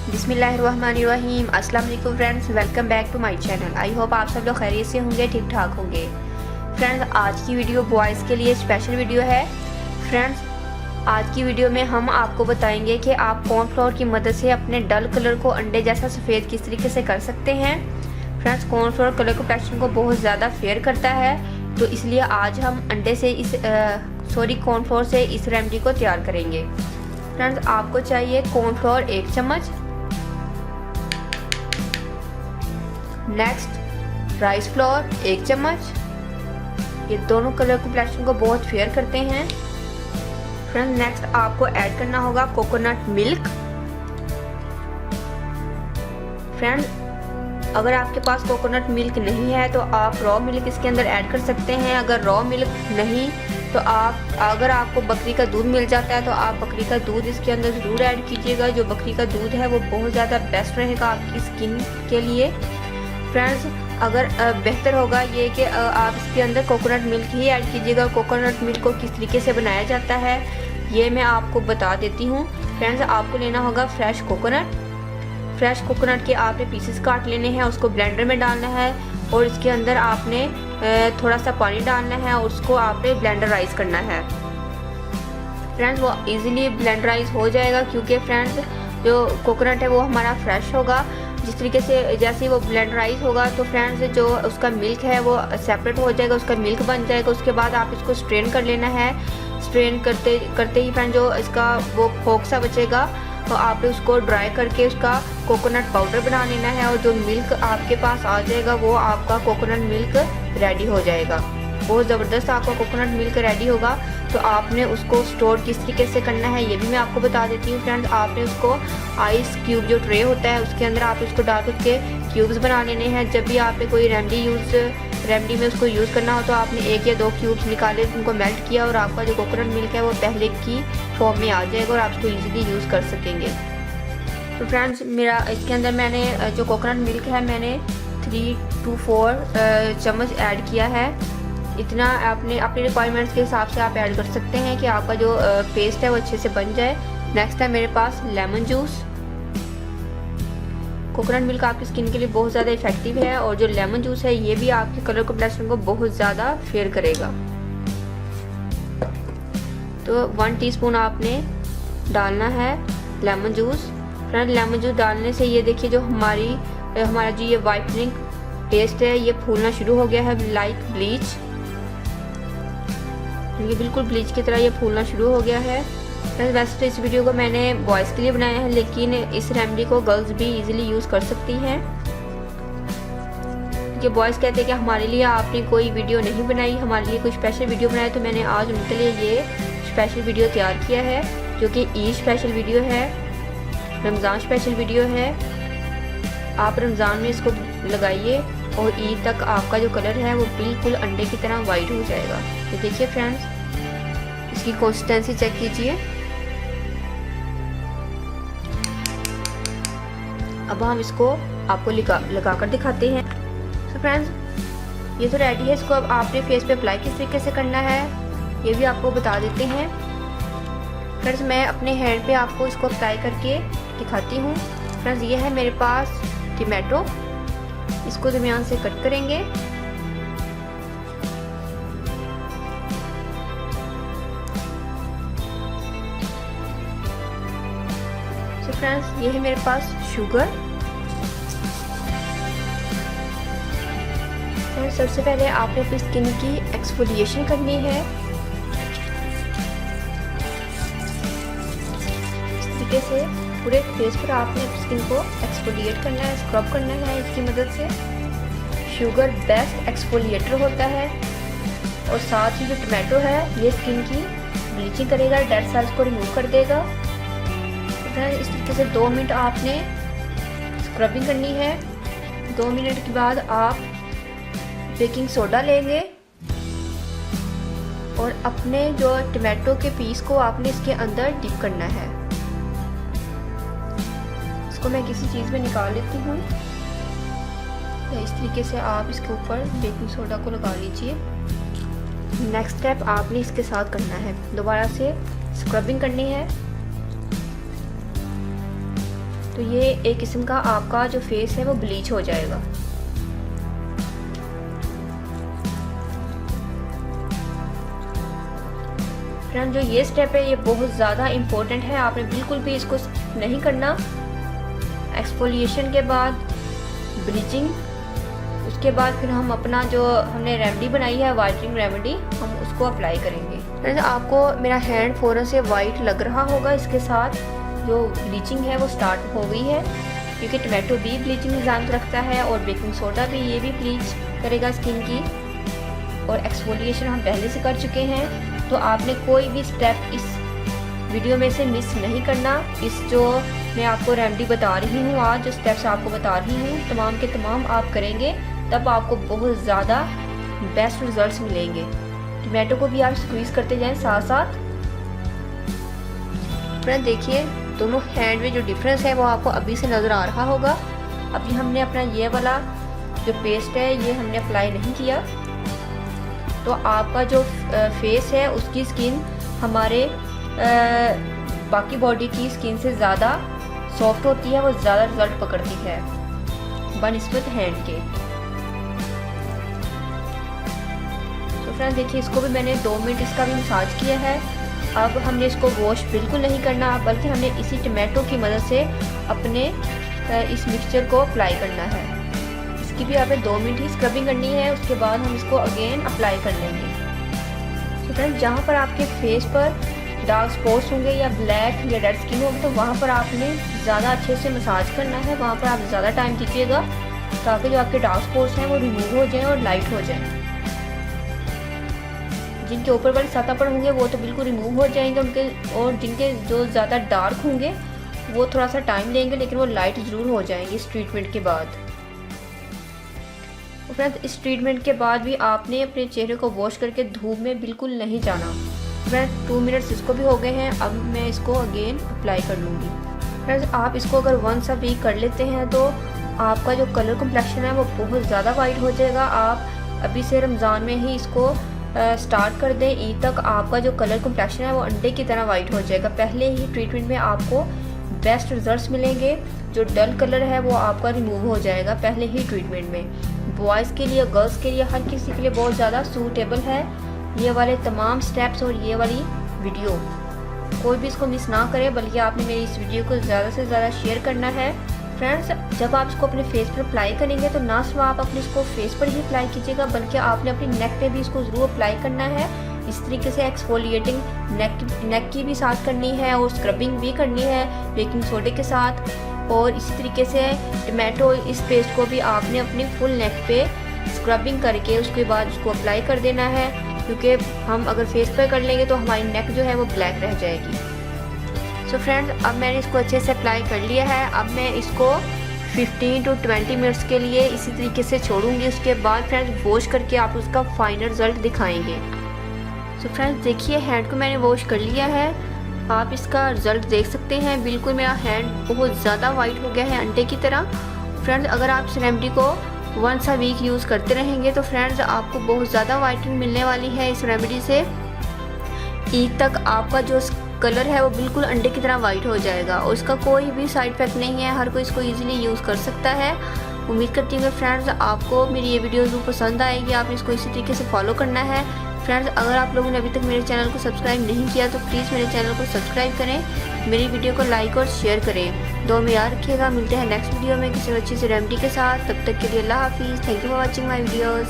बिस्मिल्लाहिर्रहमानिर्रहीम। अस्सलाम वालेकुम friends, welcome back to my channel. I hope आप सब लोग खैरियत से होंगे, ठीक ठाक होंगे। फ्रेंड्स, आज की वीडियो बॉयज़ के लिए स्पेशल वीडियो है। फ्रेंड्स, आज की वीडियो में हम आपको बताएंगे कि आप कॉर्नफ्लोर की मदद से अपने डल कलर को अंडे जैसा सफ़ेद किस तरीके से कर सकते हैं। फ्रेंड्स, कॉर्नफ्लोर कलर कॉम्प्लेक्शन को बहुत ज़्यादा फेयर करता है, तो इसलिए आज हम अंडे से कॉर्नफ्लोर से इस रेमेडी को तैयार करेंगे। फ्रेंड्स, आपको चाहिए कॉर्नफ्लोर 1 चम्मच, नेक्स्ट राइस फ्लोर 1 चम्मच। ये दोनों कलर कॉम्प्लेक्शन को बहुत फेयर करते हैं। फ्रेंड्स, नेक्स्ट आपको ऐड करना होगा कोकोनट मिल्क। फ्रेंड्स, अगर आपके पास कोकोनट मिल्क नहीं है तो आप रॉ मिल्क इसके अंदर ऐड कर सकते हैं। अगर रॉ मिल्क नहीं तो अगर आपको बकरी का दूध मिल जाता है तो आप बकरी का दूध इसके अंदर ज़रूर ऐड कीजिएगा। जो बकरी का दूध है वो बहुत ज़्यादा बेस्ट रहेगा आपकी स्किन के लिए। फ्रेंड्स, अगर बेहतर होगा ये कि आप इसके अंदर कोकोनट मिल्क ही ऐड कीजिएगा। कोकोनट मिल्क को किस तरीके से बनाया जाता है ये मैं आपको बता देती हूँ। फ्रेंड्स, आपको लेना होगा फ्रेश कोकोनट। फ्रेश कोकोनट के आपने पीसेस काट लेने हैं, उसको ब्लेंडर में डालना है और इसके अंदर आपने थोड़ा सा पानी डालना है और उसको आपने ब्लेंडराइज करना है। फ्रेंड्स, वो इजीली ब्लेंडराइज हो जाएगा क्योंकि फ्रेंड्स जो कोकोनट है वो हमारा फ्रेश होगा। जिस तरीके से जैसे ही वो ब्लेंडराइज होगा तो फ्रेंड्स जो उसका मिल्क है वो सेपरेट हो जाएगा, उसका मिल्क बन जाएगा। उसके बाद आप इसको स्ट्रेन कर लेना है। स्ट्रेन करते करते ही फ्रेंड जो इसका वो फोक सा बचेगा तो आपने उसको ड्राई करके उसका कोकोनट पाउडर बना लेना है और जो मिल्क आपके पास आ जाएगा वो आपका कोकोनट मिल्क रेडी हो जाएगा। बहुत ज़बरदस्त आपका कोकोनट मिल्क रेडी होगा। तो आपने उसको स्टोर किस तरीके से करना है ये भी मैं आपको बता देती हूँ। फ्रेंड्स, आपने उसको आइस क्यूब जो ट्रे होता है उसके अंदर आप उसको डाल करके क्यूब्स बना लेने हैं। जब भी आपने कोई रेमेडी में उसको यूज़ करना हो तो आपने 1 या 2 क्यूब्स निकाले, उनको मेल्ट किया और आपका जो कोकोनट मिल्क है वो पहले की फॉर्म में आ जाएगा और आप उसको ईजिली यूज़ कर सकेंगे। तो फ्रेंड्स, मेरा इसके अंदर मैंने जो कोकोनट मिल्क है मैंने 3 to 4 चम्मच ऐड किया है। इतना आपने अपने रिक्वायरमेंट्स के हिसाब से आप ऐड कर सकते हैं कि आपका जो पेस्ट है वो अच्छे से बन जाए। नेक्स्ट है मेरे पास लेमन जूस। कोकोनट मिल्क आपकी स्किन के लिए बहुत ज़्यादा इफेक्टिव है और जो लेमन जूस है ये भी आपके कलर कॉम्प्लेक्शन को बहुत ज़्यादा फेयर करेगा। तो 1 टीस्पून आपने डालना है lemon juice. Friend, lemon juice डालने से ये देखिए जो हमारा जो ये वाइटनिंग पेस्ट है ये फूलना शुरू हो गया है, लाइक ब्लीच। ये बिल्कुल ब्लीच की तरह ये फूलना शुरू हो गया है। वैसे तो इस वीडियो को मैंने बॉयज़ के लिए बनाया है लेकिन इस रेमेडी को गर्ल्स भी इजीली यूज़ कर सकती हैं। कि बॉयज़ कहते हैं कि हमारे लिए आपने कोई वीडियो नहीं बनाई, हमारे लिए कोई स्पेशल वीडियो बनाया, तो मैंने आज उनके लिए ये स्पेशल वीडियो तैयार किया है जो कि ईद स्पेशल वीडियो है, रमज़ान स्पेशल वीडियो है। आप रमज़ान में इसको लगाइए और ईद तक आपका जो कलर है वो बिल्कुल अंडे की तरह वाइट हो जाएगा। ये देखिए फ्रेंड्स, इसकी कंसिस्टेंसी चेक कीजिए। अब हम इसको आपको लगा कर दिखाते हैं। तो फ्रेंड्स, ये तो रेडी है। इसको अब आपने फेस पे अप्लाई किस तरीके से करना है ये भी आपको बता देते हैं। फ्रेंड्स, मैं अपने हैंड पे आपको इसको अप्लाई करके दिखाती हूँ। फ्रेंड्स, ये है मेरे पास टमाटो, इसको दरमियान से कट करेंगे। तो फ्रेंड्स, ये है मेरे पास शुगर। फ्रेंड्स, सबसे पहले आपने अपनी स्किन की एक्सफोलिएशन करनी है। इस तरीके से पूरे फेस पर आपने स्किन को एक्सफोलिएट करना है, स्क्रब करना है इसकी मदद से। शुगर बेस्ट एक्सफोलिएटर होता है और साथ ही जो टमाटो है ये स्किन की ब्लीचिंग करेगा, डेड सेल्स को रिमूव कर देगा। तो इस तरीके से 2 मिनट आपने स्क्रबिंग करनी है। 2 मिनट के बाद आप बेकिंग सोडा लेंगे और अपने जो टमाटो के पीस को आपने इसके अंदर डिप करना है। इसको मैं किसी चीज़ में निकाल लेती हूँ। इस तरीके से आप इसके ऊपर बेकिंग सोडा को लगा लीजिए। नेक्स्ट स्टेप आपने इसके साथ करना है, दोबारा से स्क्रबिंग करनी है। तो तो ये एक किस्म का आपका जो फेस है वो ब्लीच हो जाएगा। फ्रेंड, जो ये स्टेप है ये बहुत ज़्यादा इम्पोर्टेंट है, आपने बिल्कुल भी इसको नहीं करना। एक्सफोलिएशन के बाद ब्लीचिंग, उसके बाद फिर हम अपना जो हमने रेमेडी बनाई है वाइटनिंग रेमेडी, हम उसको अप्लाई करेंगे। फ्रेंड्स, आपको मेरा हैंड फ़ौरन से वाइट लग रहा होगा, इसके साथ जो ब्लीचिंग है वो स्टार्ट हो गई है, क्योंकि टमाटो भी ब्लीचिंग निज़ाम रखता है और बेकिंग सोडा भी, ये भी ब्लीच करेगा स्किन की। और एक्सफोलिएशन हम पहले से कर चुके हैं, तो आपने कोई भी स्टेप इस वीडियो में से मिस नहीं करना। इस जो मैं आपको रेमेडी बता रही हूँ, आज जो स्टेप्स आपको बता रही हूँ, तमाम के तमाम आप करेंगे, तब आपको बहुत ज़्यादा बेस्ट रिजल्ट्स मिलेंगे। टमाटो को भी आप स्क्वीज़ करते जाएं साथ साथ। फ्रेंड, देखिए दोनों हैंड में जो डिफरेंस है वो आपको अभी से नज़र आ रहा होगा। अभी हमने अपना ये वाला जो पेस्ट है ये हमने अप्लाई नहीं किया, तो आपका जो फेस है उसकी स्किन हमारे बाकी बॉडी की स्किन से ज़्यादा सॉफ्ट होती है, वो ज़्यादा रिजल्ट पकड़ती है बनिस्बत हैंड के। तो फ्रेंड देखिए, इसको भी मैंने 2 मिनट इसका भी मसाज किया है। अब हमने इसको वॉश बिल्कुल नहीं करना, बल्कि हमने इसी टमाटो की मदद से अपने इस मिक्सचर को अप्लाई करना है। इसकी भी आपने 2 मिनट ही स्क्रबिंग करनी है, उसके बाद हम इसको अगेन अप्लाई कर लेंगे। तो फ्रेंड, जहाँ पर आपके फेस पर डार्क स्पॉट्स होंगे या ब्लैक या रेड स्किन होगी, तो वहाँ पर आपने ज़्यादा अच्छे से मसाज करना है, वहाँ पर आप ज़्यादा टाइम दीजिएगा, ताकि जो आपके डार्क स्पॉट्स हैं वो रिमूव हो जाएं और लाइट हो जाएं। जिनके ऊपर वाले सतह पर होंगे वो तो बिल्कुल रिमूव हो जाएंगे उनके, और जिनके जो ज़्यादा डार्क होंगे वो थोड़ा सा टाइम लेंगे, लेकिन वो लाइट ज़रूर हो जाएंगे इस ट्रीटमेंट के बाद। फ्रेंड्स, इस ट्रीटमेंट के बाद भी आपने अपने चेहरे को वॉश करके धूप में बिल्कुल नहीं जाना। फ्रेंड्स, 2 मिनट्स इसको भी हो गए हैं, अब मैं इसको अगेन अप्लाई कर लूँगी। फ्रेंड्स, आप इसको अगर वंस अ वीक कर लेते हैं तो आपका जो कलर कम्प्लेक्शन है वो बहुत ज़्यादा वाइट हो जाएगा। आप अभी से रमज़ान में ही इसको स्टार्ट कर दें, ईद तक आपका जो कलर कम्प्लेक्शन है वो अंडे की तरह वाइट हो जाएगा। पहले ही ट्रीटमेंट में आपको बेस्ट रिजल्ट्स मिलेंगे, जो डल कलर है वो आपका रिमूव हो जाएगा पहले ही ट्रीटमेंट में। बॉयज़ के लिए, गर्ल्स के लिए, हर किसी के लिए बहुत ज़्यादा सूटेबल है ये वाले तमाम स्टेप्स और ये वाली वीडियो। कोई भी इसको मिस ना करे, बल्कि आपने मेरी इस वीडियो को ज़्यादा से ज़्यादा शेयर करना है। फ्रेंड्स, जब आप इसको अपने फेस पर अप्लाई करेंगे तो ना सिर्फ आप अपने इसको फेस पर ही अप्लाई कीजिएगा, बल्कि आपने अपनी नेक पे भी इसको ज़रूर अप्लाई करना है। इस तरीके से एक्सफोलिएटिंग नेक की भी साथ करनी है और स्क्रबिंग भी करनी है बेकिंग सोडे के साथ। और इसी तरीके से टमाटो इस पेस्ट को भी आपने अपनी फुल नेक पे स्क्रबिंग करके उसके बाद उसको अप्लाई कर देना है, क्योंकि हम अगर फेस पर कर लेंगे तो हमारी नेक जो है वो ब्लैक रह जाएगी। सो फ्रेंड्स, अब मैंने इसको अच्छे से अप्लाई कर लिया है। अब मैं इसको 15 to 20 मिनट्स के लिए इसी तरीके से छोड़ूंगी। उसके बाद फ्रेंड्स वॉश करके आप उसका फाइनल रिजल्ट दिखाएंगे। सो फ्रेंड्स देखिए, हैंड को मैंने वॉश कर लिया है, आप इसका रिजल्ट देख सकते हैं। बिल्कुल मेरा हैंड बहुत ज़्यादा वाइट हो गया है अंडे की तरह। फ्रेंड्स, अगर आप इस रेमेडी को वंस अ वीक यूज़ करते रहेंगे तो फ्रेंड्स आपको बहुत ज़्यादा वाइटनिंग मिलने वाली है इस रेमेडी से। ईद तक आपका जो कलर है वो बिल्कुल अंडे की तरह वाइट हो जाएगा और इसका कोई भी साइड इफेक्ट नहीं है, हर कोई इसको इजीली यूज़ कर सकता है। उम्मीद करती हूँ फ्रेंड्स आपको मेरी ये वीडियो ज़रूर पसंद आएगी, आपने इसको इसी तरीके से फॉलो करना है। फ्रेंड्स, अगर आप लोगों ने अभी तक मेरे चैनल को सब्सक्राइब नहीं किया तो प्लीज़ मेरे चैनल को सब्सक्राइब करें, मेरी वीडियो को लाइक और शेयर करें। दुआ में याद रखिएगा। मिलते हैं नेक्स्ट वीडियो में किसी अच्छी सी रेमेडी के साथ। तब तक के लिए अल्लाह हाफिज़। Thank you for watching my videos.